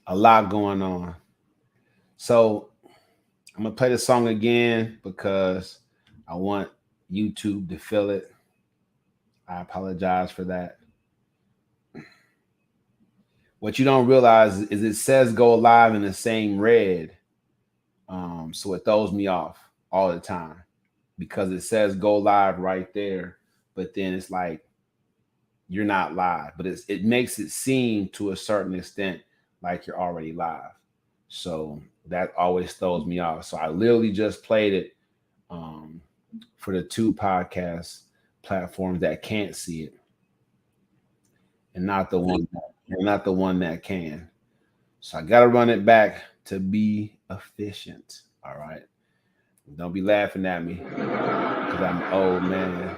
A lot going on. So I'm gonna play the song again because I want YouTube to feel it. I apologize for that. What you don't realize is it says go live in the same red. So it throws me off all the time because it says go live right there, but then it's like you're not live, but it makes it seem to a certain extent like you're already live. So that always throws me off. So I literally just played it um, for the two podcast platforms that can't see it, and not the one that can. So I gotta run it back to be efficient. All right. Don't be laughing at me because I'm old man.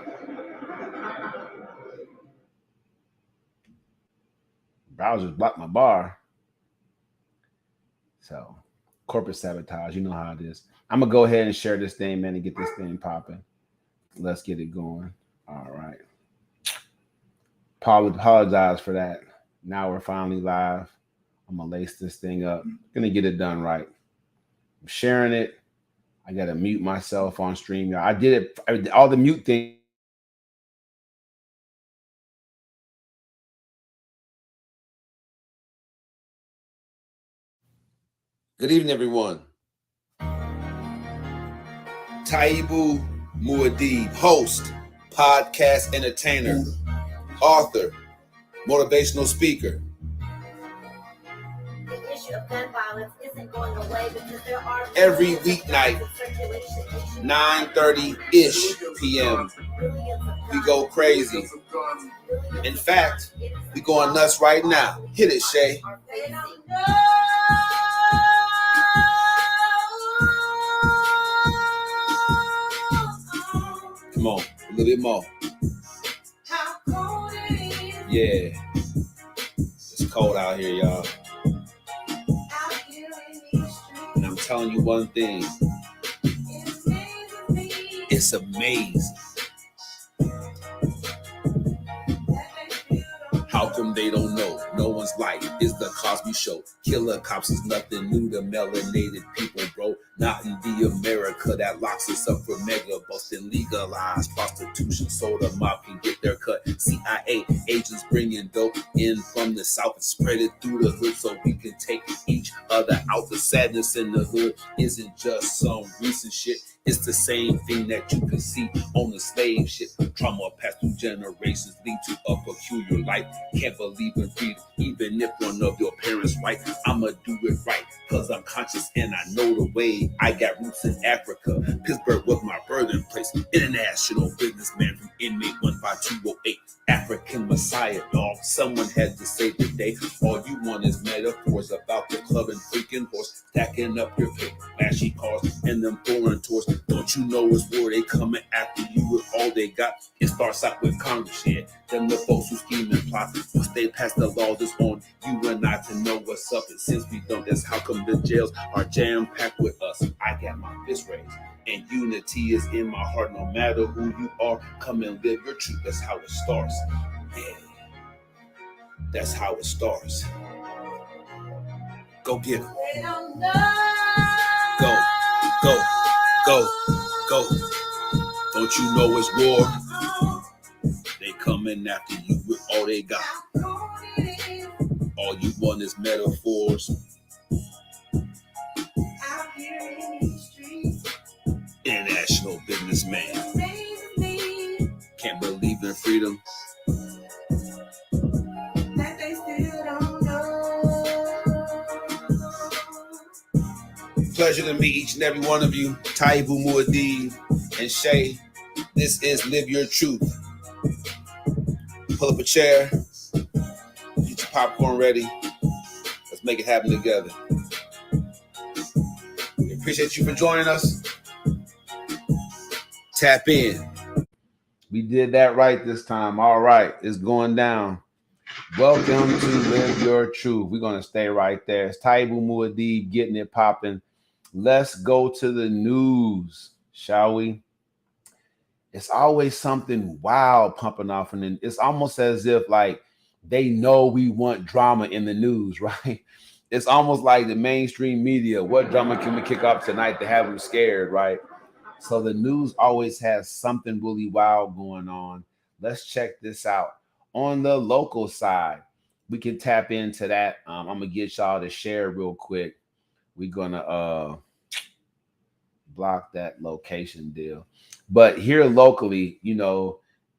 Browsers blocked my bar. So corporate sabotage, you know how it is. I'm gonna go ahead and share this thing, man, and get this thing popping. Let's get it going. All right. Apologize for that. Now we're finally live. I'm gonna lace this thing up. Gonna get it done right. I'm sharing it. I gotta mute myself on stream. I did it. All the mute things. Good evening, everyone. Taibu Muad'Dib, host, podcast entertainer, author, motivational speaker. The issue of gun violence isn't going away because there are every weeknight, 9:30-ish p.m. We go crazy. In fact, we going nuts right now. Hit it, Shay. Come on, a little bit more. Yeah. It's cold out here, y'all. And I'm telling you one thing. It's amazing. How come they don't know? No one's life is the Cosby Show. Killer cops is nothing new to melanated people, bro. Not in the America that locks us up for mega busting, legalized prostitution so the mob can get their cut. CIA agents bringing dope in from the south and spread it through the hood so we can take each other out. The sadness in the hood isn't just some recent shit. It's the same thing that you can see on the slave ship. Trauma passed through generations lead to a peculiar life. Can't believe in freedom, even if one of your parents right. I'ma do it right, cause I'm conscious and I know the way. I got roots in Africa. Pittsburgh was my birthing place. International businessman from inmate 15208. African Messiah, dog. Someone had to say today. All you want is metaphors about the club and freaking horse. Stacking up your cake, flashy cars, and them foreign tours. Don't you know it's war? They coming after you with all they got. It starts out with Congress, yeah. Them the folks who scheme and plot. Once they pass the laws, it's on you and I to know what's up. And since we don't, that's how come the jails are jam-packed with us. I got my fist raised. And unity is in my heart. No matter who you are, come and live your truth. That's how it starts. Yeah. That's how it starts. Go get them. Go, go, go, go. Don't you know it's war? They coming after you with all they got. All you want is metaphors. International businessman. Can't believe in freedom. That they still don't know. Pleasure to meet each and every one of you. Taibu Muad'Dib and Shay. This is Live Your Truth. Pull up a chair. Get your popcorn ready. Let's make it happen together. We appreciate you for joining us. Tap in. We did that right this time. All right, it's going down. Welcome to Live Your Truth. We're going to stay right there. It's Taibu Muad'Dib getting it popping. Let's go to the news, shall we? It's always something wild pumping off, and it's almost as if like they know we want drama in the news, right? It's almost like the mainstream media. What drama can we kick up tonight to have them scared, right? So the news always has something really wild going on. Let's check this out. On the local side, we can tap into that. I'm gonna get y'all to share real quick. We're gonna block that location deal. But here locally,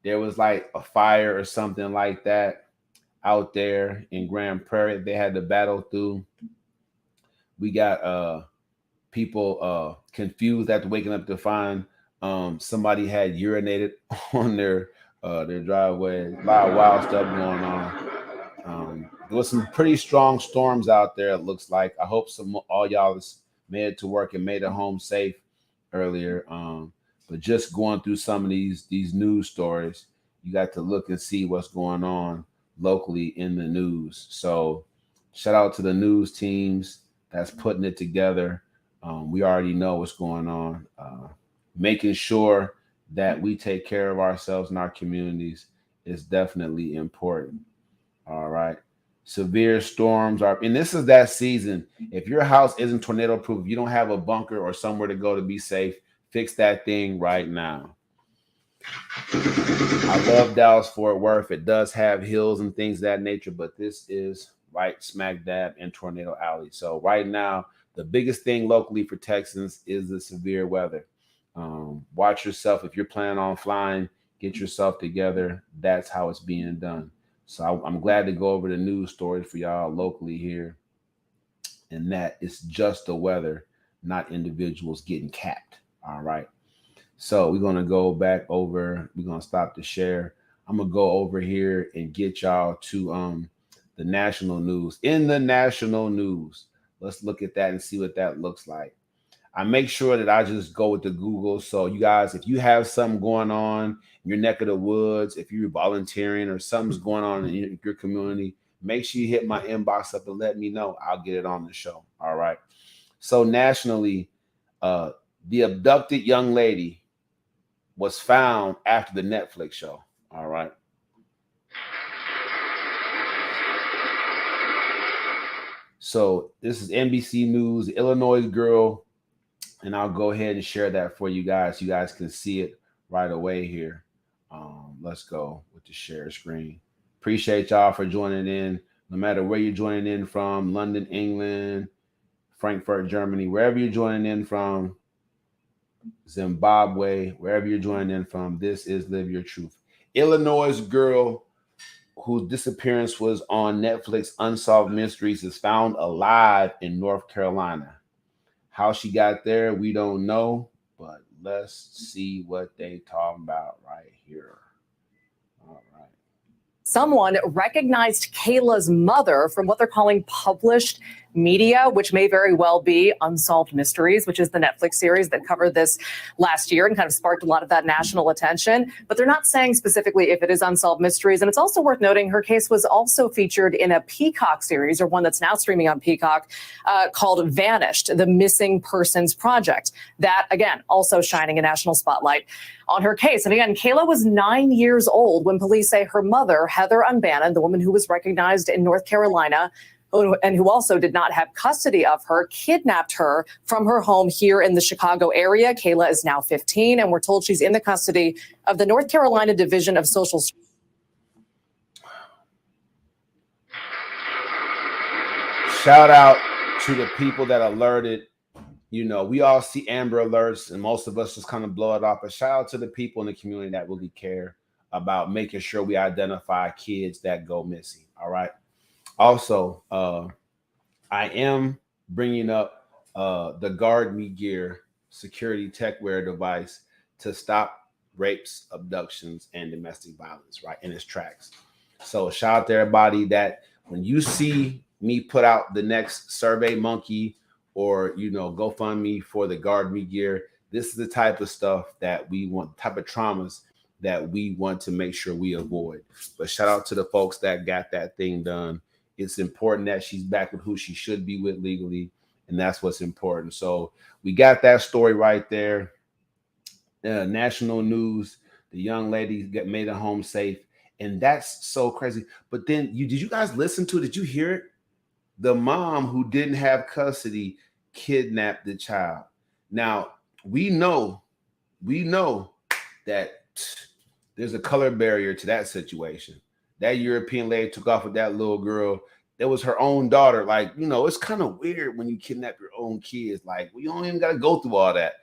there was like a fire or something like that out there in Grand Prairie. They had to battle through. We got people confused after waking up to find somebody had urinated on their driveway. A lot of wild stuff going on. There was some pretty strong storms out there. It looks like. I hope some all y'all has made it to work and made it home safe earlier. But just going through some of these news stories, you got to look and see what's going on locally in the news. So shout out to the news teams that's putting it together. We already know what's going on. Making sure that we take care of ourselves and our communities is definitely important. All right. Severe storms are, and this is that season. If your house isn't tornado proof, if you don't have a bunker or somewhere to go to be safe, fix that thing right now. I love Dallas Fort Worth. It does have hills and things of that nature, but this is right smack dab in Tornado Alley. So right now, the biggest thing locally for Texans is the severe weather. Watch yourself. If you're planning on flying, get yourself together. That's how it's being done. So I'm glad to go over the news stories for y'all locally here, and that it's just the weather, not individuals getting capped. All right. So we're gonna go back over. We're gonna stop the share. I'm gonna go over here and get y'all to the national news. In the national news, let's look at that and see what that looks like. I make sure that I just go with the Google. So you guys, if you have something going on in your neck of the woods, if you're volunteering or something's going on in your community, make sure you hit my inbox up and let me know. I'll get it on the show. All right. So nationally, the abducted young lady was found after the Netflix show. All right. So this is NBC News. The Illinois girl, and I'll go ahead and share that for you guys. You guys can see it right away here. Let's go with the share screen. Appreciate y'all for joining in. No matter where you're joining in from, London, England, Frankfurt, Germany, wherever you're joining in from, Zimbabwe, wherever you're joining in from, this is Live Your Truth. Illinois girl whose disappearance was on Netflix Unsolved Mysteries is found alive in North Carolina. How she got there, we don't know, but let's see what they talking about right here. All right. Someone recognized Kayla's mother from what they're calling published media, which may very well be Unsolved Mysteries, which is the Netflix series that covered this last year and kind of sparked a lot of that national attention. But they're not saying specifically if it is Unsolved Mysteries. And it's also worth noting her case was also featured in a Peacock series, or one that's now streaming on Peacock, called Vanished, the Missing Persons Project. That, again, also shining a national spotlight on her case. And again, Kayla was 9 years old when police say her mother, Heather Unbannon, the woman who was recognized in North Carolina, and who also did not have custody of her, kidnapped her from her home here in the Chicago area. Kayla is now 15, and we're told she's in the custody of the North Carolina Division of Social Services. Shout out to the people that alerted. We all see Amber Alerts, and most of us just kind of blow it off. But shout out to the people in the community that really care about making sure we identify kids that go missing. All right. Also, I am bringing up the Guard Me Gear security tech wear device to stop rapes, abductions, and domestic violence, right, in its tracks. So shout out to everybody that when you see me put out the next Survey Monkey or, GoFundMe for the Guard Me Gear, this is the type of stuff that we want, type of traumas that we want to make sure we avoid. But shout out to the folks that got that thing done. It's important that she's back with who she should be with legally, and that's what's important. So we got that story right there. National news, the young lady made it home safe, and that's so crazy. But then did you guys listen to it? Did you hear it? The mom who didn't have custody kidnapped the child. Now, we know that there's a color barrier to that situation. That European lady took off with that little girl. That was her own daughter. Like, it's kind of weird when you kidnap your own kids. Like, we don't even got to go through all that.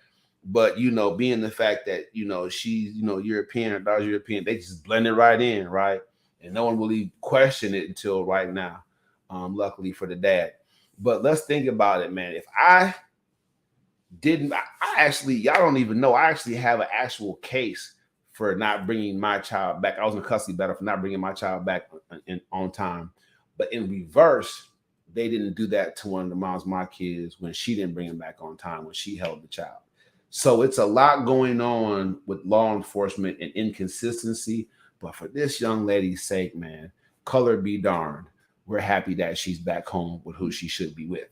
But, being the fact that, she's, European, her daughter's European, they just blend it right in, right? And no one really questioned it until right now, luckily for the dad. But let's think about it, man. If I actually, y'all don't even know, I actually have an actual case for not bringing my child back. I was in custody battle for not bringing my child back on time. But in reverse, they didn't do that to one of the moms, my kids, when she didn't bring him back on time, when she held the child. So it's a lot going on with law enforcement and inconsistency. But for this young lady's sake, man, color be darned. We're happy that she's back home with who she should be with.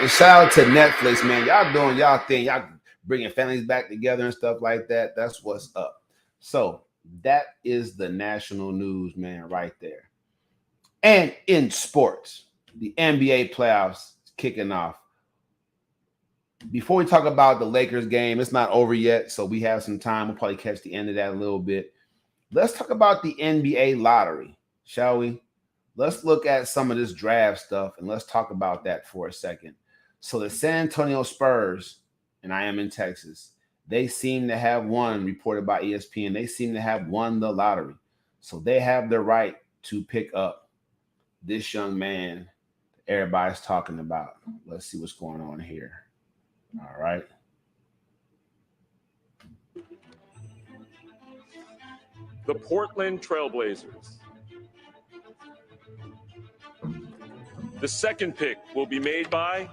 And shout out to Netflix, man. Y'all doing y'all thing. Y'all bringing families back together and stuff like that. That's what's up. So that is the national news, man, right there. And in sports, the NBA playoffs kicking off. Before we talk about the Lakers game, it's not over yet, so we have some time. We'll probably catch the end of that a little bit. Let's talk about the NBA lottery, shall we? Let's look at some of this draft stuff, and let's talk about that for a second. So the San Antonio Spurs, and I am in Texas, they seem to have won, reported by ESPN, they seem to have won the lottery. So they have the right to pick up this young man everybody's talking about. Let's see what's going on here. All right. The Portland Trailblazers. The second pick will be made by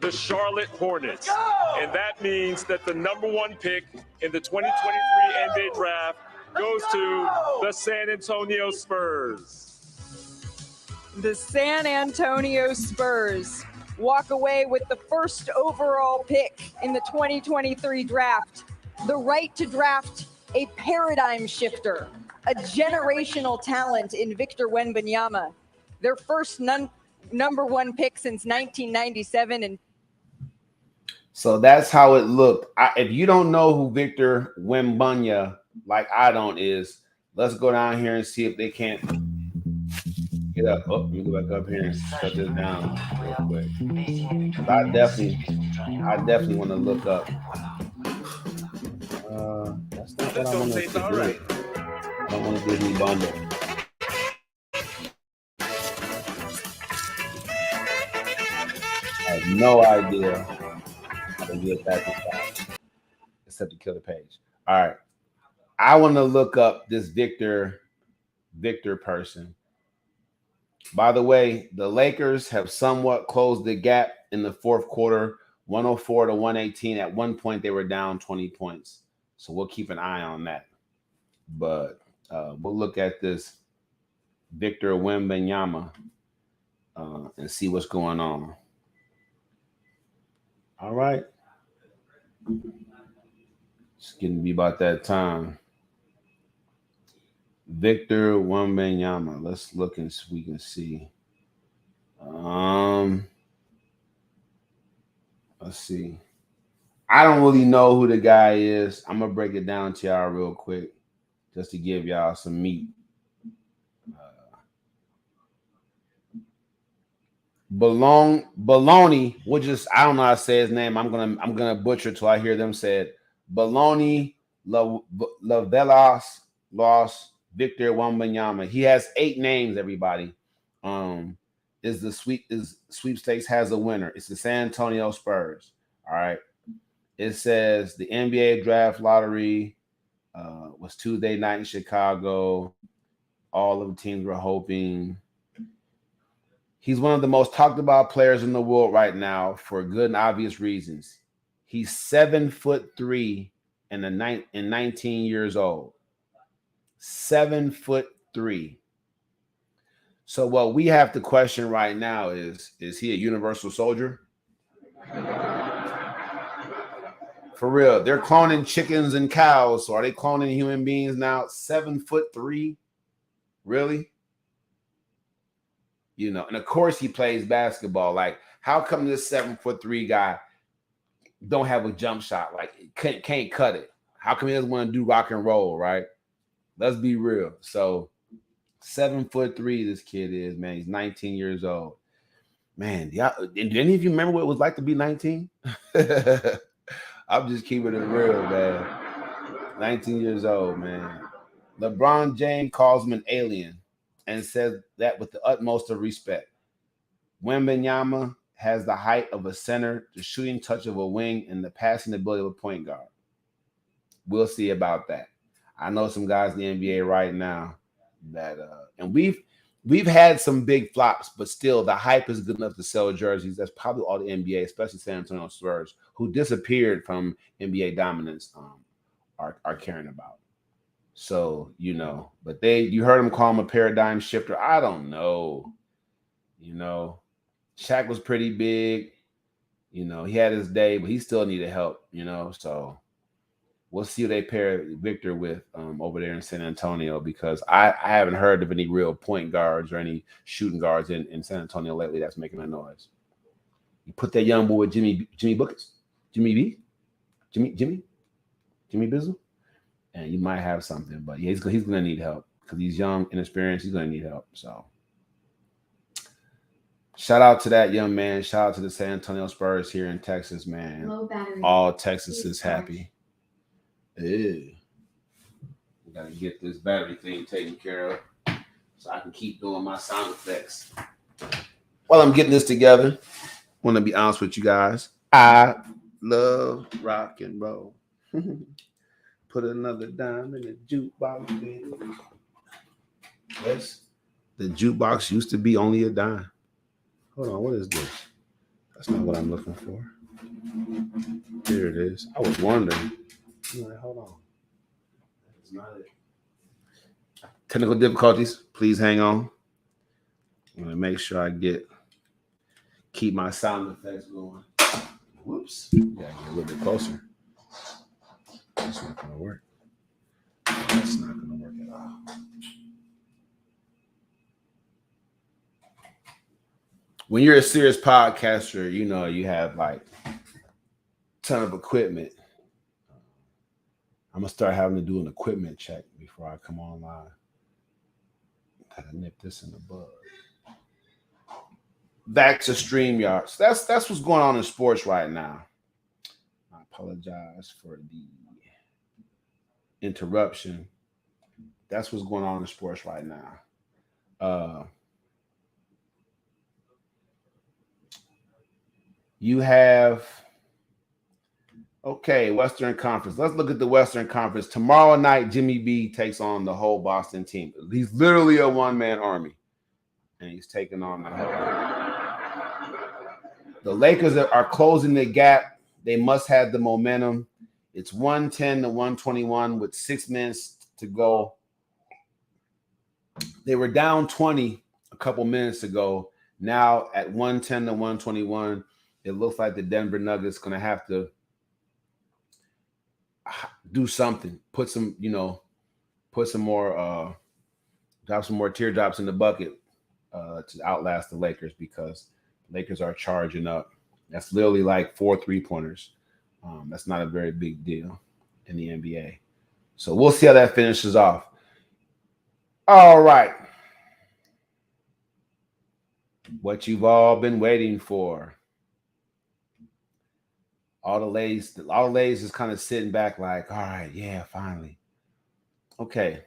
the Charlotte Hornets. And that means that the number one pick in the 2023 NBA draft goes to the San Antonio Spurs. The San Antonio Spurs walk away with the first overall pick in the 2023 draft. The right to draft a paradigm shifter, a generational talent in Victor Wembanyama. Their first number one pick since 1997. And so that's how it looked. If you don't know who Victor Wembanyama, like I don't, is, let's go down here and see if they can't get up. Oh, let me go back up here and shut this down real quick. I definitely want to look up. That's not what I want to do. Right. I don't want to Disney bundle. I have no idea how to get back inside, except to kill the page. All right. I want to look up this Victor person. By the way, the Lakers have somewhat closed the gap in the fourth quarter, 104 to 118. At one point, they were down 20 points. So we'll keep an eye on that. But we'll look at this Victor Wembanyama and see what's going on. All right. It's getting to be about that time. Victor Wembanyama. Let's look and we can see. Let's see. I don't really know who the guy is. I'm gonna break it down to y'all real quick, just to give y'all some meat. Baloney, which is, I don't know how to say his name. I'm gonna butcher till I hear them say it. Baloney Lavelas Los Victor Wembanyama. He has 8 names, everybody. Sweepstakes has a winner. It's the San Antonio Spurs. All right. It says the NBA draft lottery was Tuesday night in Chicago. All of the teams were hoping. He's one of the most talked about players in the world right now for good and obvious reasons. He's 7'3" and 19 years old. 7'3". So what we have to question right now is he a universal soldier? For real, they're cloning chickens and cows. So are they cloning human beings now? 7'3"? Really? you know, and of course he plays basketball. Like, how come this 7'3" guy don't have a jump shot? Like, can't cut it. How come he doesn't want to do rock and roll, right? Let's be real. So 7'3" this kid is, man. He's 19 years old. Man, do any of you remember what it was like to be 19? I'm just keeping it real, man. 19 years old, man. LeBron James calls him an alien and says that with the utmost of respect. Wembanyama has the height of a center, the shooting touch of a wing, and the passing ability of a point guard. We'll see about that. I know some guys in the NBA right now that and we've had some big flops, but still the hype is good enough to sell jerseys. That's probably all the NBA, especially San Antonio Spurs, who disappeared from NBA dominance, are caring about. So, you know, but you heard him call him a paradigm shifter. I don't know. You know, Shaq was pretty big. You know, he had his day, but he still needed help, you know. So we'll see who they pair Victor with over there in San Antonio, because I haven't heard of any real point guards or any shooting guards in San Antonio lately that's making a noise. You put that young boy with Jimmy Buckets, Jimmy Bizzle, and you might have something. But yeah, he's going to need help because he's young, inexperienced. He's going to need help. So shout out to that young man. Shout out to the San Antonio Spurs here in Texas, man. Low battery. All Texas is happy. Ew. We gotta get this battery thing taken care of so I can keep doing my sound effects. While I'm getting this together, I want to be honest with you guys. I love rock and roll. Put another dime in the jukebox, baby. Yes, the jukebox used to be only a dime. Hold on, what is this? That's not what I'm looking for. Here it is. I was wondering. I'm like, hold on. That's not it. Technical difficulties. Please hang on. I'm gonna make sure I keep my sound effects going. Whoops. Gotta get a little bit closer. That's not gonna work. That's not gonna work at all. When you're a serious podcaster, you know you have like a ton of equipment. I'm gonna start having to do an equipment check before I come online. Gotta nip this in the bud. Back to StreamYard. So that's what's going on in sports right now. I apologize for the interruption. That's what's going on in sports right now. You have Western Conference. Let's look at the Western Conference. Tomorrow night, Jimmy B takes on the whole Boston team. He's literally a one-man army, and he's taking on the whole. The Lakers are closing the gap. They must have the momentum. It's 110-121 with 6 minutes to go. They were down 20 a couple minutes ago. Now at 110-121, it looks like the Denver Nuggets going to have to do something, put some more, drop some more teardrops in the bucket to outlast the Lakers, because the Lakers are charging up. That's literally like 4 3-pointers. That's not a very big deal in the NBA. So we'll see how that finishes off. All right. What you've all been waiting for. All the ladies is kind of sitting back like, all right, yeah, finally. Okay.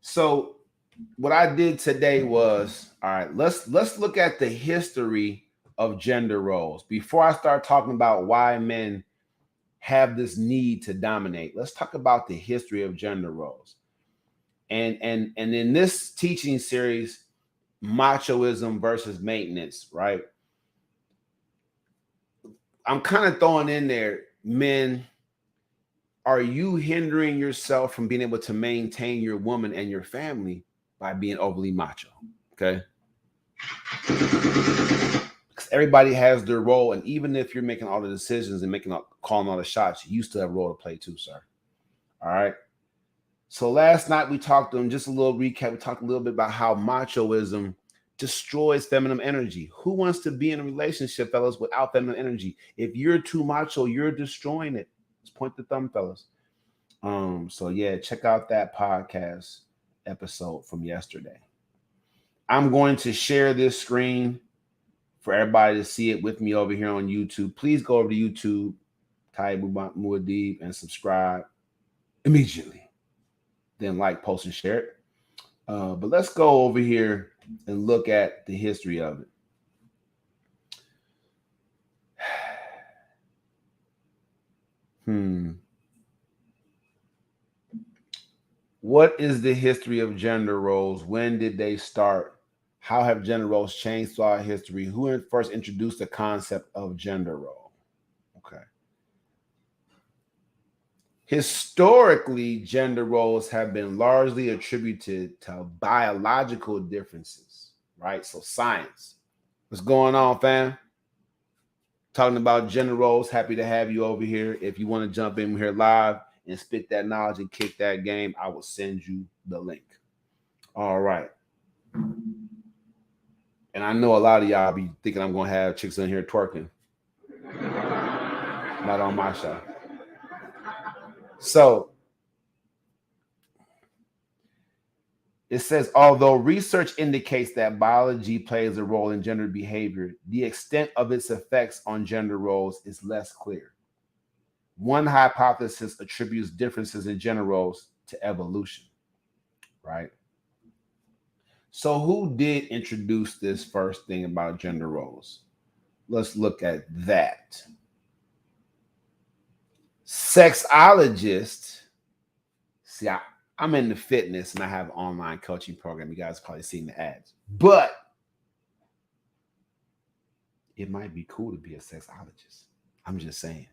So what I did today was, all right, let's look at the history of gender roles before I start talking about why men have this need to dominate. Let's talk about the history of gender roles. And in this teaching series, machoism versus maintenance, right? I'm kind of throwing in there, men, are you hindering yourself from being able to maintain your woman and your family by being overly macho? Okay. Because everybody has their role. And even if you're making all the decisions and calling all the shots, you still have a role to play too, sir. All right. So last night we talked just a little recap. We talked a little bit about how machoism destroys feminine energy. Who wants to be in a relationship, fellas, without feminine energy? If you're too macho, you're destroying it. Let's point the thumb, fellas. So yeah, check out that podcast episode from yesterday. I'm going to share this screen for everybody to see it with me over here on YouTube. Please go over to YouTube, Taibu Muad'Dib, and subscribe immediately. Then like, post, and share it. But let's go over here and look at the history of it. What is the history of gender roles? When did they start? How have gender roles changed throughout history? Who first introduced the concept of gender role? Okay. Historically, gender roles have been largely attributed to biological differences, right? So science. What's going on, fam? Talking about gender roles. Happy to have you over here. If you want to jump in here live and spit that knowledge and kick that game, I will send you the link. All right. And I know a lot of y'all be thinking I'm going to have chicks in here twerking. Not on my show. So it says, although research indicates that biology plays a role in gender behavior, the extent of its effects on gender roles is less clear. One hypothesis attributes differences in gender roles to evolution, right? So who did introduce this first thing about gender roles? Let's look at that. Sexologists. See, I'm into fitness and I have an online coaching program. You guys probably seen the ads, but it might be cool to be a sexologist. I'm just saying.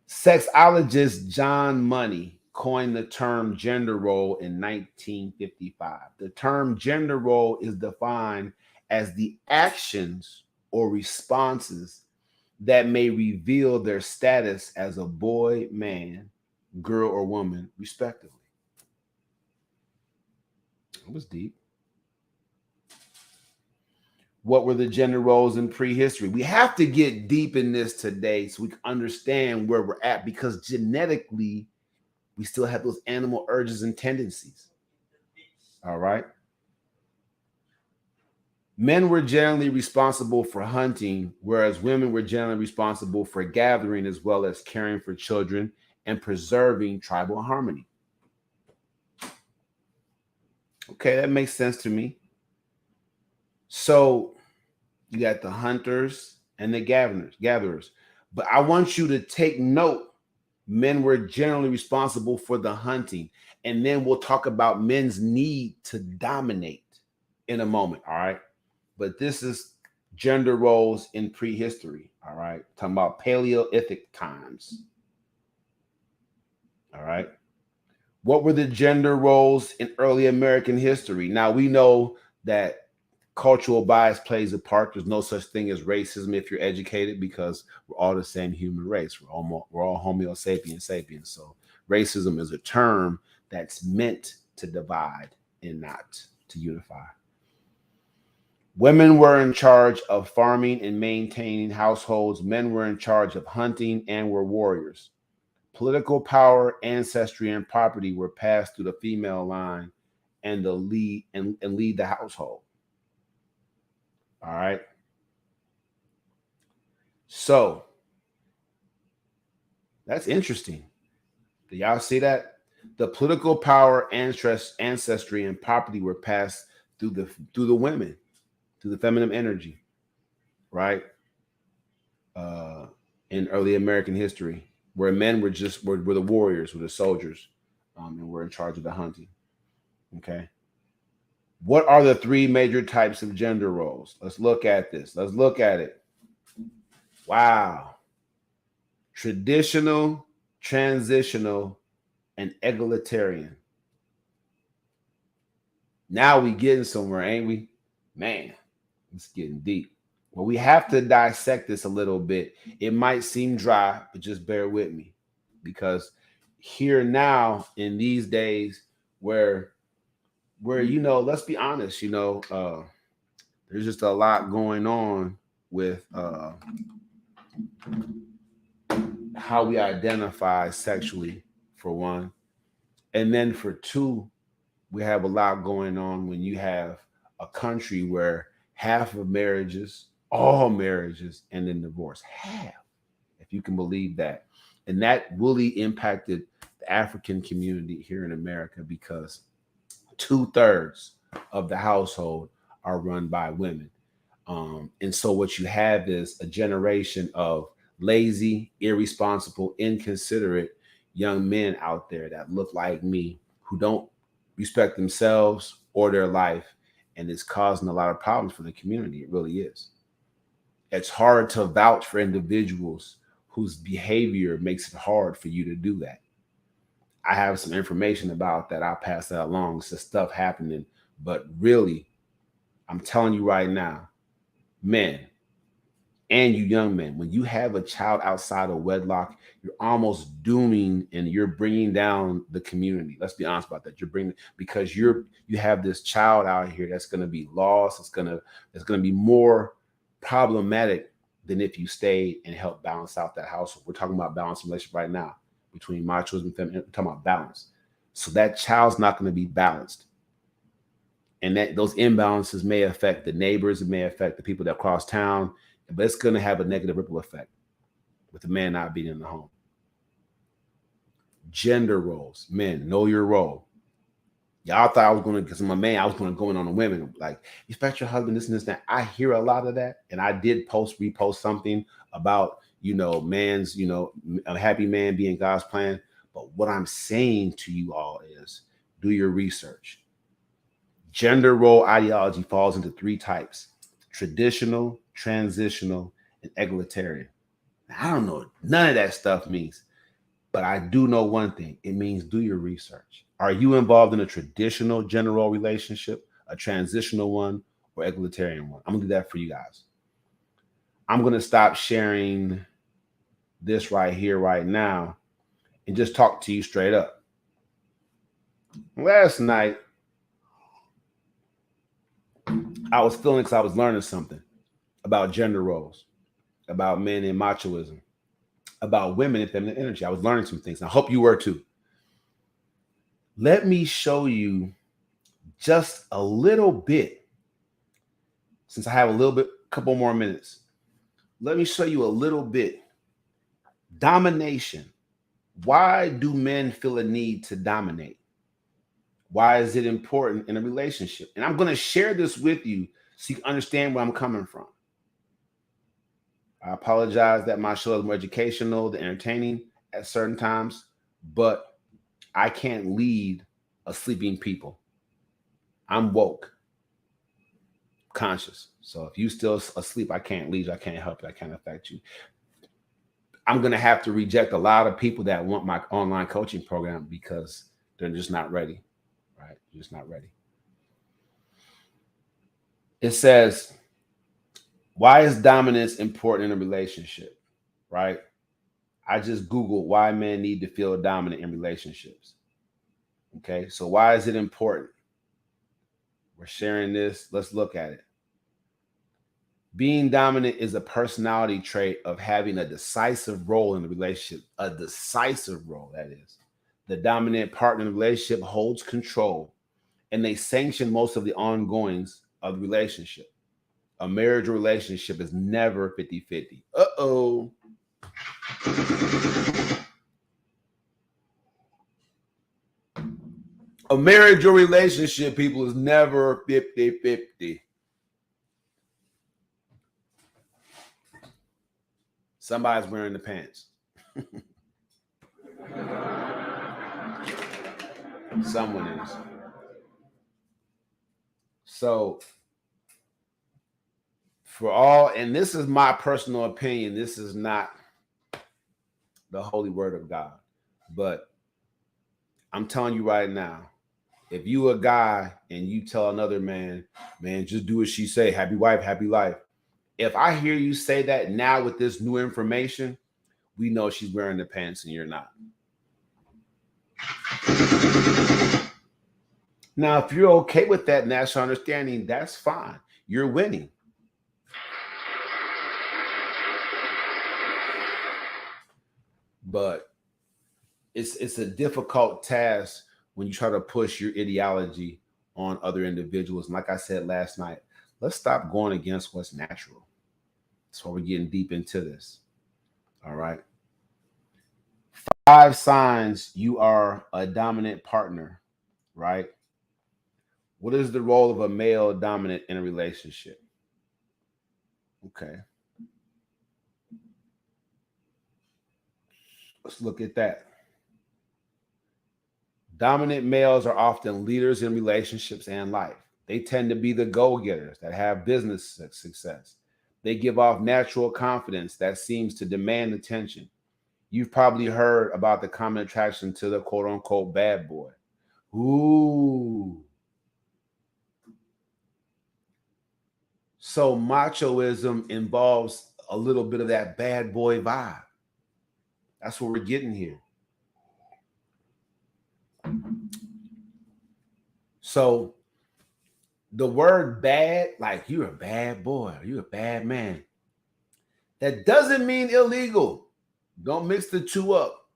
Sexologist John Money coined the term gender role in 1955. The term gender role is defined as the actions or responses that may reveal their status as a boy, man, girl, or woman, respectively. It was deep. What were the gender roles in prehistory? We have to get deep in this today so we can understand where we're at, because genetically, we still have those animal urges and tendencies. All right. Men were generally responsible for hunting, whereas women were generally responsible for gathering as well as caring for children and preserving tribal harmony. Okay, that makes sense to me. So you got the hunters and the gatherers. But I want you to take note, men were generally responsible for the hunting. And then we'll talk about men's need to dominate in a moment, all right? But this is gender roles in prehistory, all right? Talking about Paleolithic times, all right? What were the gender roles in early American history? Now, we know that cultural bias plays a part. There's no such thing as racism if you're educated, because we're all the same human race. We're all Homo sapiens sapiens. So racism is a term that's meant to divide and not to unify. Women were in charge of farming and maintaining households. Men were in charge of hunting and were warriors. Political power, ancestry, and property were passed through the female line and lead the household. All right. So that's interesting. Do y'all see that? The political power, ancestry, and property were passed through the women, through the feminine energy, right? In early American history, where men were the warriors, were the soldiers, and were in charge of the hunting. Okay. What are the three major types of gender roles? Let's look at this. Let's look at it. Wow. Traditional, transitional, and egalitarian. Now we getting somewhere, ain't we? Man, it's getting deep. Well, we have to dissect this a little bit. It might seem dry, but just bear with me, because here now in these days where where, you know, let's be honest, you know, there's just a lot going on with how we identify sexually, for one. And then for two, we have a lot going on when you have a country where half of marriages, all marriages, and then divorce. Half, if you can believe that. And that really impacted the African community here in America because 2/3 of the household are run by women. And so what you have is a generation of lazy, irresponsible, inconsiderate young men out there that look like me who don't respect themselves or their life. And it's causing a lot of problems for the community. It really is. It's hard to vouch for individuals whose behavior makes it hard for you to do that. I have some information about that. I'll pass that along. It's just stuff happening. But really, I'm telling you right now, men and you young men, when you have a child outside of wedlock, you're almost dooming and you're bringing down the community. Let's be honest about that. You're bringing, because you have this child out here that's going to be lost. It's going to be more problematic than if you stayed and helped balance out that household. We're talking about balanced relationship right now between machoism and feminism. We're talking about balance. So that child's not going to be balanced. And that those imbalances may affect the neighbors. It may affect the people that cross town, but it's going to have a negative ripple effect with the man not being in the home. Gender roles. Men, know your role. Y'all thought I was going to, because I'm a man, I was going to go in on the women. Like, respect your husband, this and this, that. I hear a lot of that. And I did repost something about, you know, man's, you know, a happy man being God's plan. But what I'm saying to you all is do your research. Gender role ideology falls into 3 types: traditional, transitional, and egalitarian. Now, I don't know what none of that stuff means, but I do know one thing. It means do your research. Are you involved in a traditional gender role relationship, a transitional one, or egalitarian one? I'm going to do that for you guys. I'm going to stop sharing this right here, right now, and just talk to you straight up. Last night, I was feeling because I was learning something about gender roles, about men and machoism, about women and feminine energy. I was learning some things. I hope you were too. Let me show you just a little bit, since I have a couple more minutes. Let me show you a little bit. Domination. Why do men feel a need to dominate? Why is it important in a relationship? And I'm going to share this with you so you can understand where I'm coming from. I apologize that my show is more educational than entertaining at certain times, but I can't lead a sleeping people. I'm woke, conscious. So if you still asleep, I can't lead you. I can't help you. I can't affect you. I'm going to have to reject a lot of people that want my online coaching program because they're just not ready. Right? You're just not ready. It says, why is dominance important in a relationship? Right? I just Googled why men need to feel dominant in relationships. Okay, so why is it important? We're sharing this. Let's look at it. Being dominant is a personality trait of having a decisive role in the relationship. A decisive role, that is. The dominant partner in the relationship holds control, and they sanction most of the ongoings of the relationship. A marriage or relationship is never 50-50. Uh-oh. A marriage or relationship, people, is never 50-50. Somebody's wearing the pants. Someone is. So, for all, and this is my personal opinion, this is not the holy word of God, but I'm telling you right now, if you a guy and you tell another man, just do what she say, happy wife, happy life. If I hear you say that now with this new information, we know she's wearing the pants and you're not. Now, if you're okay with that national understanding, that's fine. You're winning. But it's a difficult task when you try to push your ideology on other individuals. And like I said last night, let's stop going against what's natural. That's why we're getting deep into this. All right. 5 signs you are a dominant partner, right? What is the role of a male dominant in a relationship? Okay. Let's look at that. Dominant males are often leaders in relationships and life. They tend to be the go-getters that have business success. They give off natural confidence that seems to demand attention. You've probably heard about the common attraction to the quote-unquote bad boy. Ooh. So machoism involves a little bit of that bad boy vibe. That's what we're getting here. So the word bad, like you're a bad boy, you're a bad man, that doesn't mean illegal. Don't mix the two up.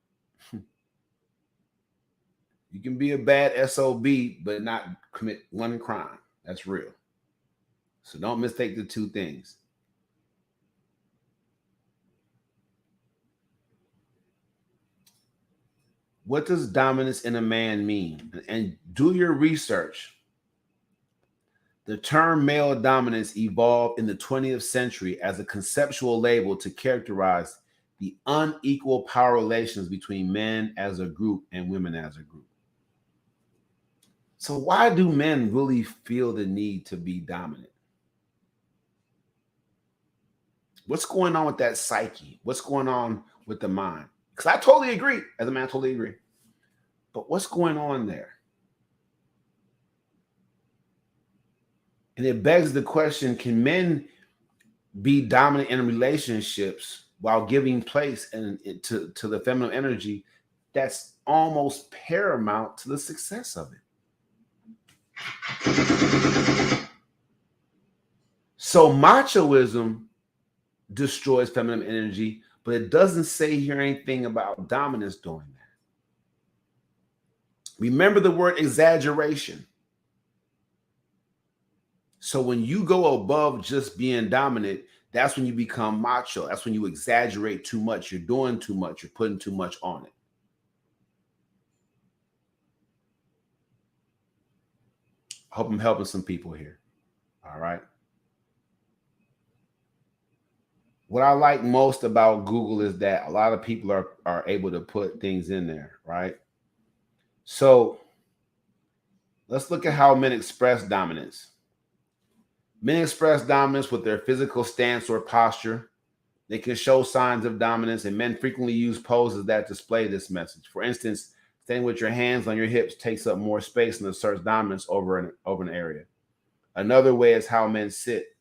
You can be a bad SOB, but not commit one crime. That's real. So don't mistake the two things. What does dominance in a man mean? And do your research. The term male dominance evolved in the 20th century as a conceptual label to characterize the unequal power relations between men as a group and women as a group. So why do men really feel the need to be dominant? What's going on with that psyche? What's going on with the mind? Because I totally agree. As a man, I totally agree. But what's going on there? And it begs the question, can men be dominant in relationships while giving place to the feminine energy that's almost paramount to the success of it? So machoism destroys feminine energy, but it doesn't say here anything about dominance doing that. Remember the word exaggeration. So when you go above just being dominant, that's when you become macho. That's when you exaggerate too much. You're doing too much. You're putting too much on it. I hope I'm helping some people here. All right. What I like most about Google is that a lot of people are able to put things in there, right? So let's look at how men express dominance. Men express dominance with their physical stance or posture. They can show signs of dominance, and men frequently use poses that display this message. For instance, standing with your hands on your hips takes up more space and asserts dominance over an area. Another way is how men sit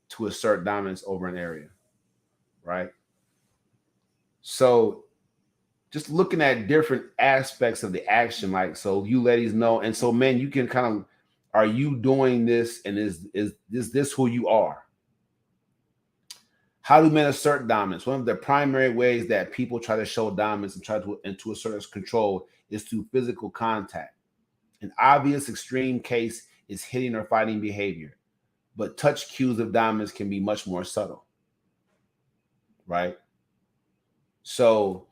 to assert dominance over an area, right? So just looking at different aspects of the action, like, so you ladies know, and so men, you can kind of, are you doing this, and is this who you are? How do men assert dominance? One of the primary ways that people try to show dominance and to assert control is through physical contact. An obvious extreme case is hitting or fighting behavior, but touch cues of dominance can be much more subtle, right? So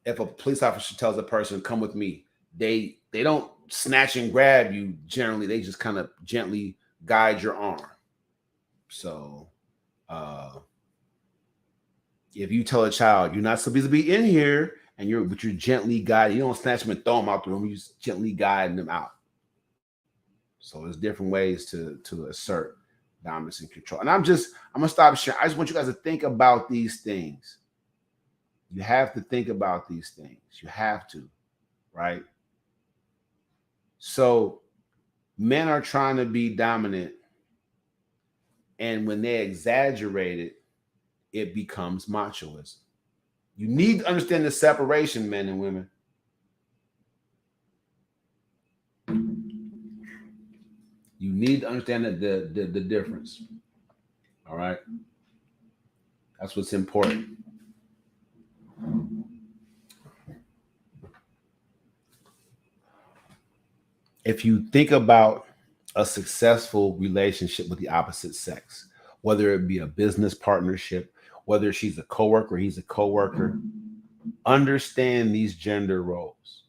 if a police officer tells a person, come with me, they don't snatch and grab you generally. They just kind of gently guide your arm. So if you tell a child, you're not supposed to be in here, but you're gently guiding, you don't snatch them and throw them out the room, you just gently guiding them out. So there's different ways to assert dominance and control. And I'm gonna stop sharing. I just want you guys to think about these things. You have to think about these things. You have to, right? So men are trying to be dominant, and when they exaggerate it, it becomes machoism. You need to understand the separation, men and women. You need to understand the difference. All right. That's what's important. If you think about a successful relationship with the opposite sex, whether it be a business partnership, whether she's a coworker, he's a coworker, understand these gender roles.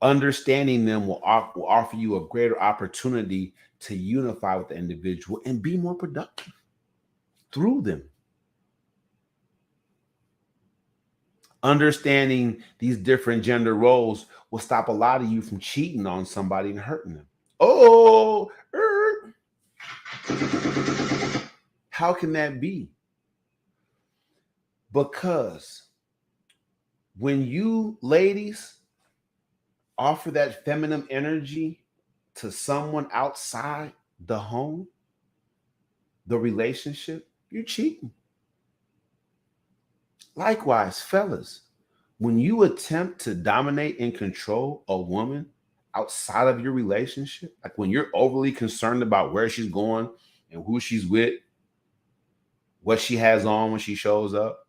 Understanding them will offer you a greater opportunity to unify with the individual and be more productive through them. Understanding these different gender roles will stop a lot of you from cheating on somebody and hurting them. Oh, how can that be? Because when you ladies offer that feminine energy to someone outside the home, the relationship, you're cheating. Likewise, fellas, when you attempt to dominate and control a woman outside of your relationship, like when you're overly concerned about where she's going and who she's with, what she has on when she shows up,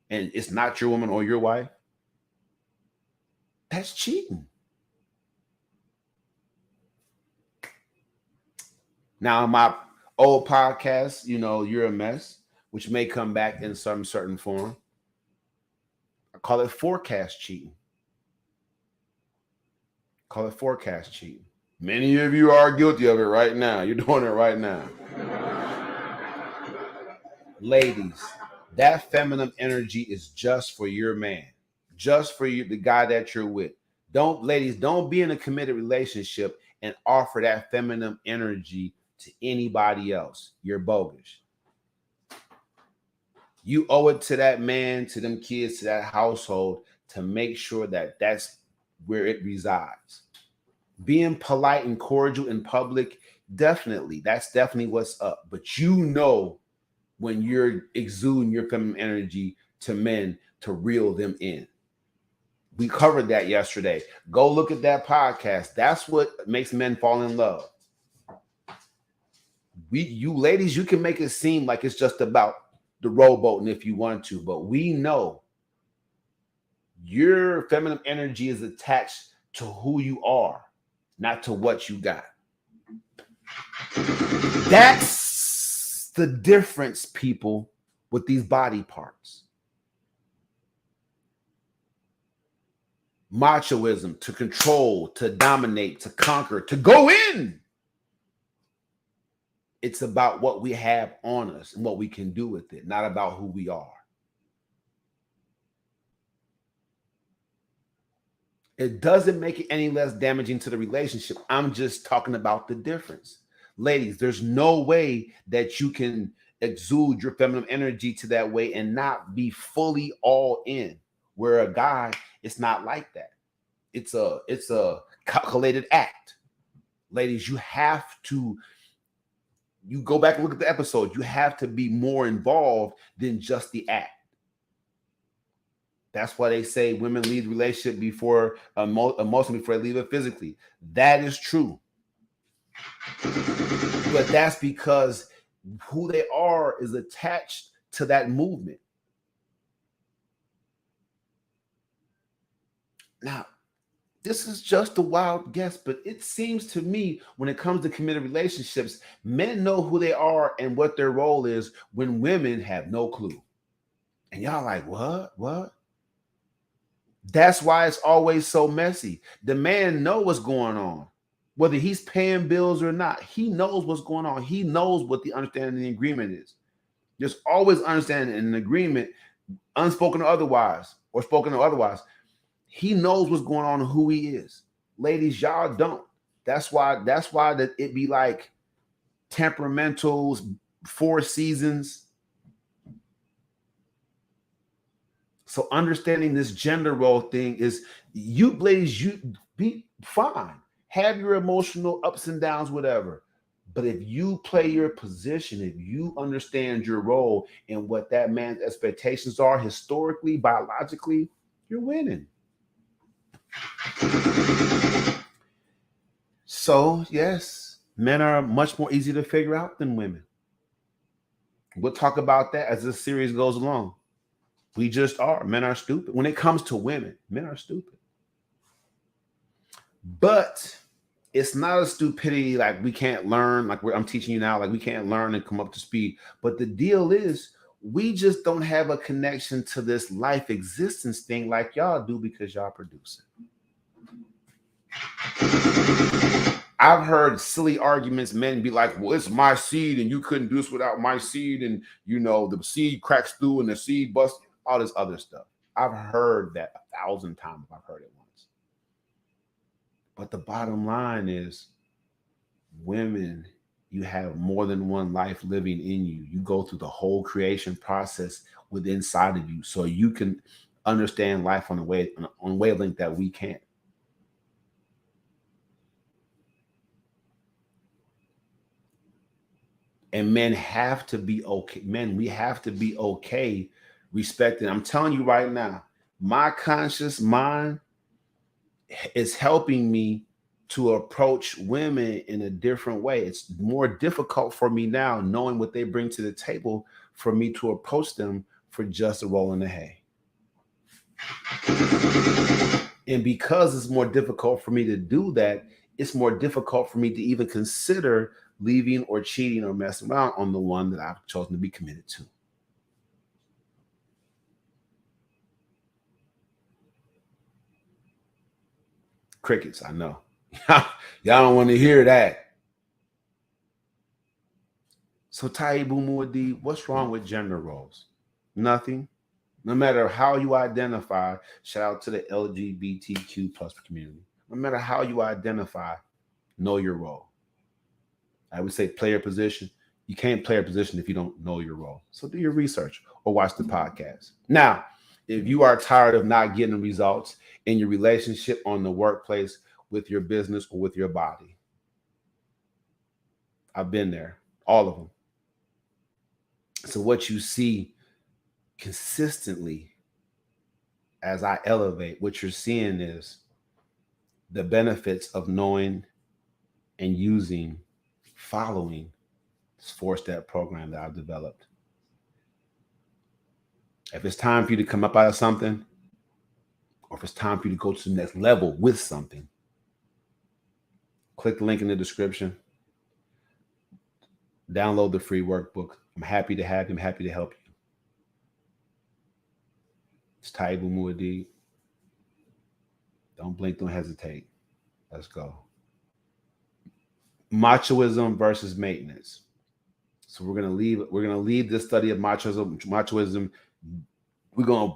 and it's not your woman or your wife, that's cheating. Now, my old podcast, You're a Mess, which may come back in some certain form, I call it forecast cheating. Call it forecast cheating. Many of you are guilty of it right now. You're doing it right now. Ladies, that feminine energy is just for your man, just for you, the guy that you're with. Ladies, don't be in a committed relationship and offer that feminine energy to anybody else. You're bogus. You owe it to that man, to them kids, to that household to make sure that that's where it resides. Being polite and cordial in public, that's definitely what's up. But when you're exuding your feminine energy to men to reel them in. We covered that yesterday. Go look at that podcast. That's what makes men fall in love. You ladies, you can make it seem like it's just about the rowboating if you want to, but we know your feminine energy is attached to who you are, not to what you got. That's the difference, people, with these body parts. Machoism, to control, to dominate, to conquer, to go in. It's about what we have on us and what we can do with it, not about who we are. It doesn't make it any less damaging to the relationship. I'm just talking about the difference. Ladies, there's no way that you can exude your feminine energy to that way and not be fully all in. Where a guy, it's not like that. It's a calculated act. Ladies, you go back and look at the episode. You have to be more involved than just the act. That's why they say women leave the relationship before emotionally before they leave it physically. That is true. But that's because who they are is attached to that movement. Now, this is just a wild guess, but it seems to me when it comes to committed relationships, men know who they are and what their role is when women have no clue. And y'all like, what? That's why it's always so messy. The man knows what's going on. Whether he's paying bills or not, he knows what's going on. He knows what the understanding of the agreement is. There's always understanding in an agreement, unspoken or otherwise, or spoken or otherwise. He knows what's going on and who he is. Ladies, y'all don't. That's why that it be like temperamentals, 4 seasons. So understanding this gender role thing is, you ladies, you be fine. Have your emotional ups and downs, whatever. But if you play your position, if you understand your role and what that man's expectations are historically, biologically, you're winning. So, yes, men are much more easy to figure out than women. We'll talk about that as this series goes along. We just are. Men are stupid. When it comes to women, men are stupid. But it's not a stupidity like we can't learn, like I'm teaching you now, like we can't learn and come up to speed. But the deal is, we just don't have a connection to this life existence thing like y'all do because y'all produce it. I've heard silly arguments, men be like, well, it's my seed and you couldn't do this without my seed. And, you know, the seed cracks through and the seed busts, all this other stuff. I've heard that 1,000 times. I've heard it once. But the bottom line is, women, you have more than one life living in you. You go through the whole creation process with inside of you so you can understand life on a wavelength that we can't. And men have to be okay. Men, we have to be okay respecting. I'm telling you right now, my conscious mind is helping me to approach women in a different way. It's more difficult for me now, knowing what they bring to the table, for me to approach them for just a roll in the hay. And because it's more difficult for me to do that, it's more difficult for me to even consider leaving or cheating or messing around on the one that I've chosen to be committed to. Crickets, I know. Y'all don't want to hear that. So Taibu Muadi, what's wrong with gender roles? Nothing. No matter how you identify, shout out to the LGBTQ plus community. No matter how you identify, know your role. I would say play your position. You can't play a position if you don't know your role. So do your research or watch the podcast. Now, if you are tired of not getting results in your relationship, on the workplace, with your business, or with your body, I've been there, all of them. So what you see consistently as I elevate, what you're seeing is the benefits of knowing and using, following this 4-step program that I've developed. If it's time for you to come up out of something, or if it's time for you to go to the next level with something, click the link in the description. Download the free workbook. I'm happy to have you. I'm happy to help you. It's Taibu Muadi. Don't blink, don't hesitate. Let's go. Machoism versus maintenance. So we're gonna leave this study of machoism. We're gonna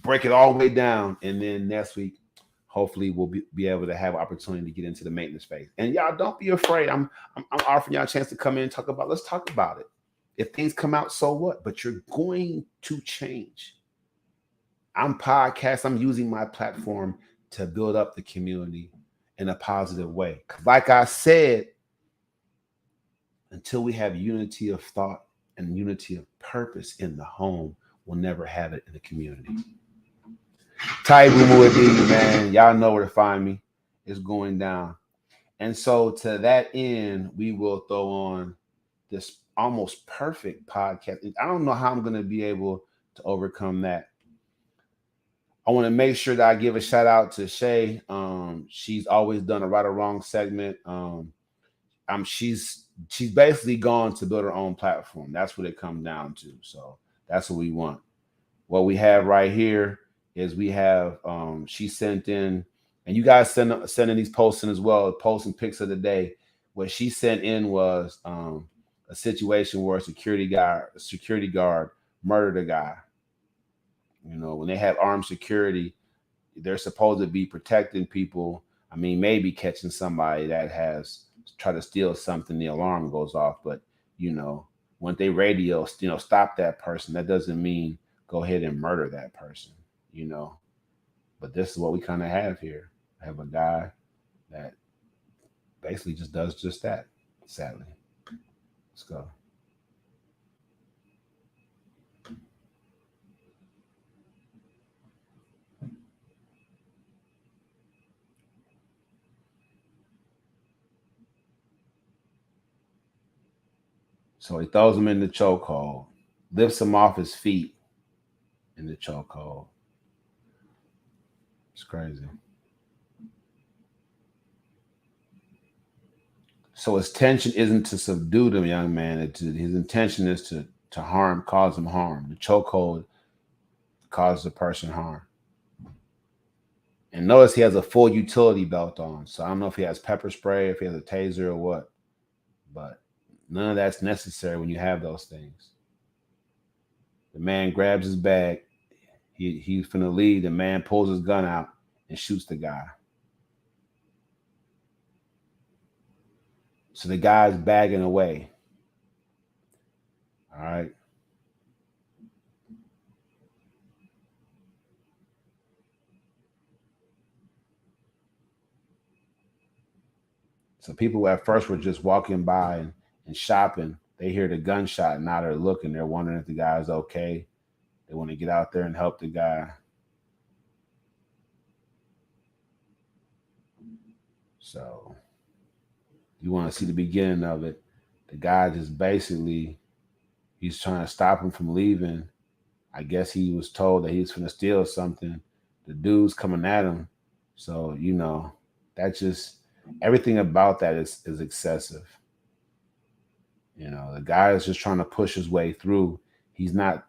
break it all the way down, and then next week, hopefully, we'll be able to have opportunity to get into the maintenance phase. And y'all, don't be afraid. I'm offering y'all a chance to come in and talk about. Let's talk about it. If things come out, so what? But you're going to change. I'm using my platform to build up the community in a positive way. Like I said, until we have unity of thought and unity of purpose in the home, we'll never have it in the community. Taibu Muadi, man, y'all know where to find me. It's going down. And so to that end, we will throw on this almost perfect podcast. I don't know how I'm going to be able to overcome that. I want to make sure that I give a shout out to Shay. She's always done a right or wrong segment. She's basically gone to build her own platform. That's what it comes down to. So that's what we want. What we have right here is we have she sent in, and you guys send in these posts in as well, posting pics of the day. What she sent in was a situation where a security guard murdered a guy. You know, when they have armed security, they're supposed to be protecting people. I mean, maybe catching somebody that has tried to steal something, the alarm goes off. But, you know, when they radio, stop that person, that doesn't mean go ahead and murder that person, you know. But this is what we kind of have here. I have a guy that basically just does just that, sadly. Let's go. So he throws him in the chokehold, lifts him off his feet in the chokehold. It's crazy. So his intention isn't to subdue the young man. His intention is to harm, cause him harm. The chokehold causes the person harm. And notice he has a full utility belt on. So I don't know if he has pepper spray, if he has a taser or what. But none of that's necessary when you have those things. The man grabs his bag. He's finna leave. The man pulls his gun out and shoots the guy. So the guy's bagging away. All right. So people at first were just walking by and shopping. They hear the gunshot and now they're looking. They're wondering if the guy's okay. They want to get out there and help the guy. So you want to see the beginning of it. The guy just basically, he's trying to stop him from leaving. I guess he was told that he was going to steal something. The dude's coming at him. So, you know, that just, everything about that is excessive. You know, the guy is just trying to push his way through. He's not,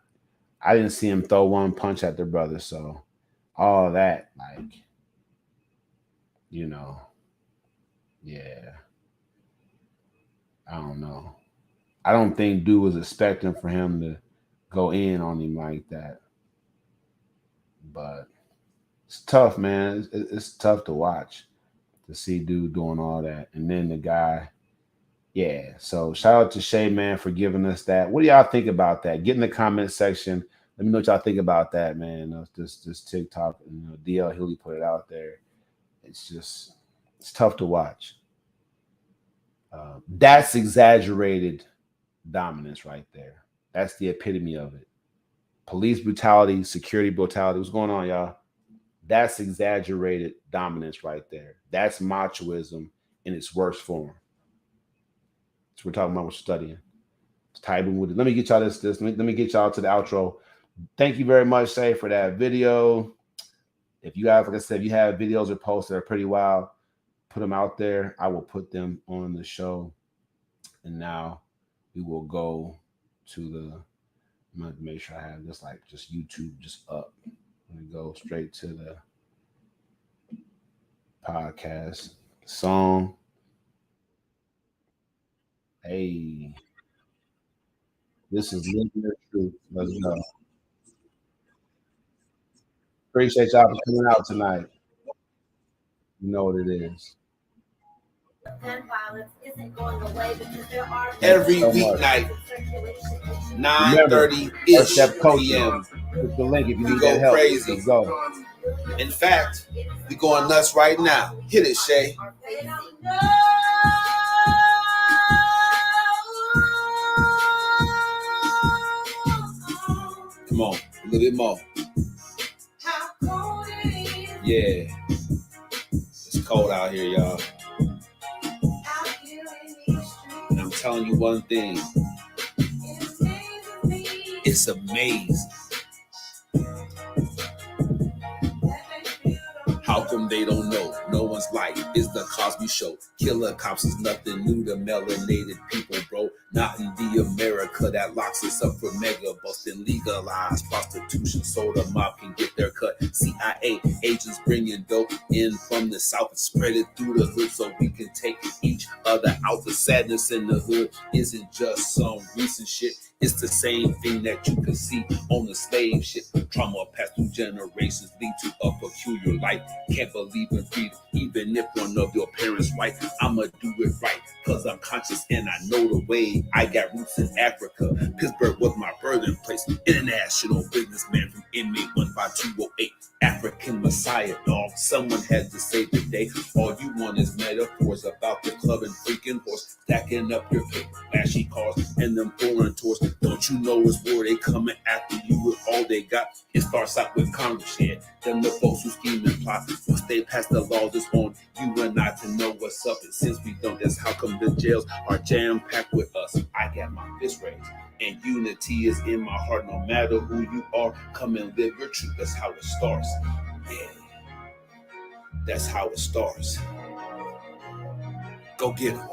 I didn't see him throw one punch at the brother. So all that, like, you know, yeah. I don't know. I don't think dude was expecting for him to go in on him like that. But it's tough, man. It's tough to watch, to see dude doing all that. And then the guy, yeah. So shout out to Shay, man, for giving us that. What do y'all think about that? Get in the comment section. Let me know what y'all think about that, man. This TikTok, you know, DL Hilly put it out there. It's tough to watch. That's exaggerated dominance right there. That's the epitome of it. Police brutality, security brutality. What's going on, y'all? That's exaggerated dominance right there. That's machoism in its worst form. So we're talking about, we're studying. It's Tybin with it. Let me get y'all this. Let me get y'all to the outro. Thank you very much, Say, for that video. If you guys, like I said, if you have videos or posts that are pretty wild, put them out there. I will put them on the show. And now we will go to the, I'm going to make sure I have this like just YouTube just up. I'm going to go straight to the podcast song. Hey, this is Living the Truth. Let's go. Appreciate y'all for coming out tonight. You know what it is. Gun violence isn't going away because there are Every weeknight, 9:30-ish p.m. Click the link if you We need go that help. crazy. Let's go. In fact, we going nuts right now. Hit it, Shay. Come on, a little bit more. Yeah. It's cold out here, y'all. And I'm telling you one thing. It's amazing. How come they don't know? No one's life is the Cosby Show. Killer cops is nothing new to melanated people, bro. Not in the America that locks us up for mega busting, legalized prostitution so the mob can get their cut. CIA agents bringing dope in from the south and spread it through the hood so we can take each other out. The sadness in the hood isn't just some recent shit. It's the same thing that you can see on the slave ship. Trauma passed through generations lead to a peculiar life. Can't believe in freedom, even if one of your parents right. I'ma do it right, cause I'm conscious and I know the way. I got roots in Africa. Pittsburgh was my birthplace. International businessman from inmate 15208. African Messiah, dog. Someone had to save the day. All you want is metaphors about the club and freaking horse. Stacking up your paper, flashy cars, and them foreign tours. Don't you know it's war? They coming after you with all they got. It starts out with Congress, yeah. Them the folks who scheme and plot. Once they pass the laws, it's on you and I to know what's up. And since we don't, that's how come the jails are jam-packed with us. I got my fist raised. And unity is in my heart. No matter who you are, come and live your truth. That's how it starts. Yeah. That's how it starts. Go get them.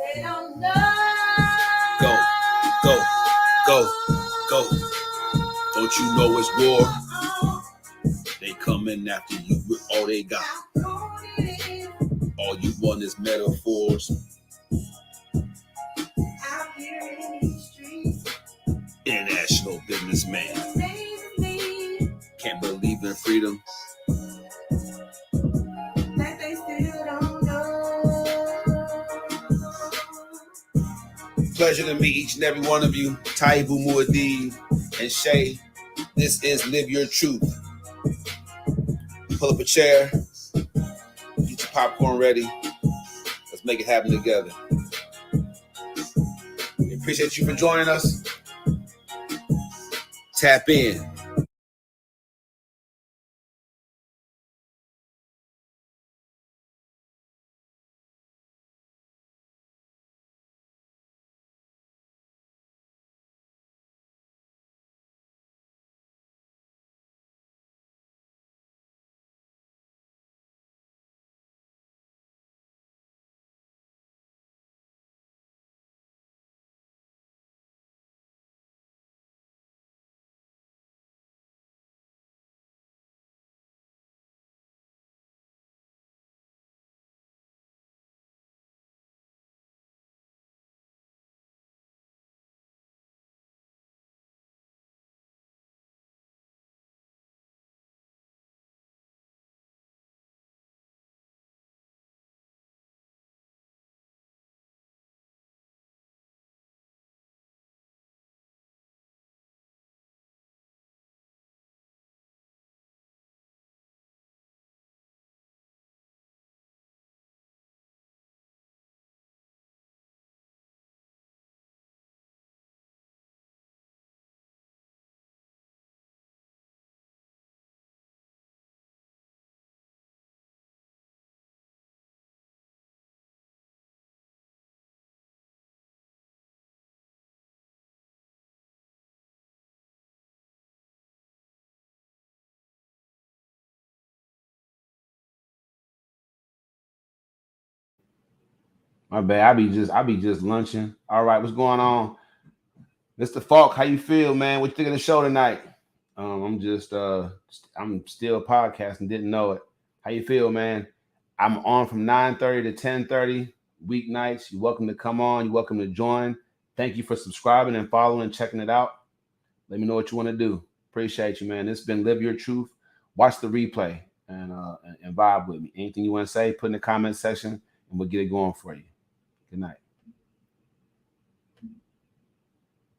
Go, go, go, go. Don't you know it's war? They coming after you with all they got. All you want is metaphors. International businessman. Can't believe in freedom. Pleasure to meet each and every one of you. Taibu Muad'Dib and Shay. This is Live Your Truth. Pull up a chair. Get your popcorn ready. Let's make it happen together. We appreciate you for joining us. Tap in. My bad. I be just lunching. All right, what's going on? Mr. Falk, how you feel, man? What you think of the show tonight? I'm still podcasting, didn't know it. How you feel, man? I'm on from 9:30 to 10:30 weeknights. You're welcome to come on. You're welcome to join. Thank you for subscribing and following and checking it out. Let me know what you want to do. Appreciate you, man. This has been Live Your Truth. Watch the replay and vibe with me. Anything you want to say, put in the comment section and we'll get it going for you. Good night.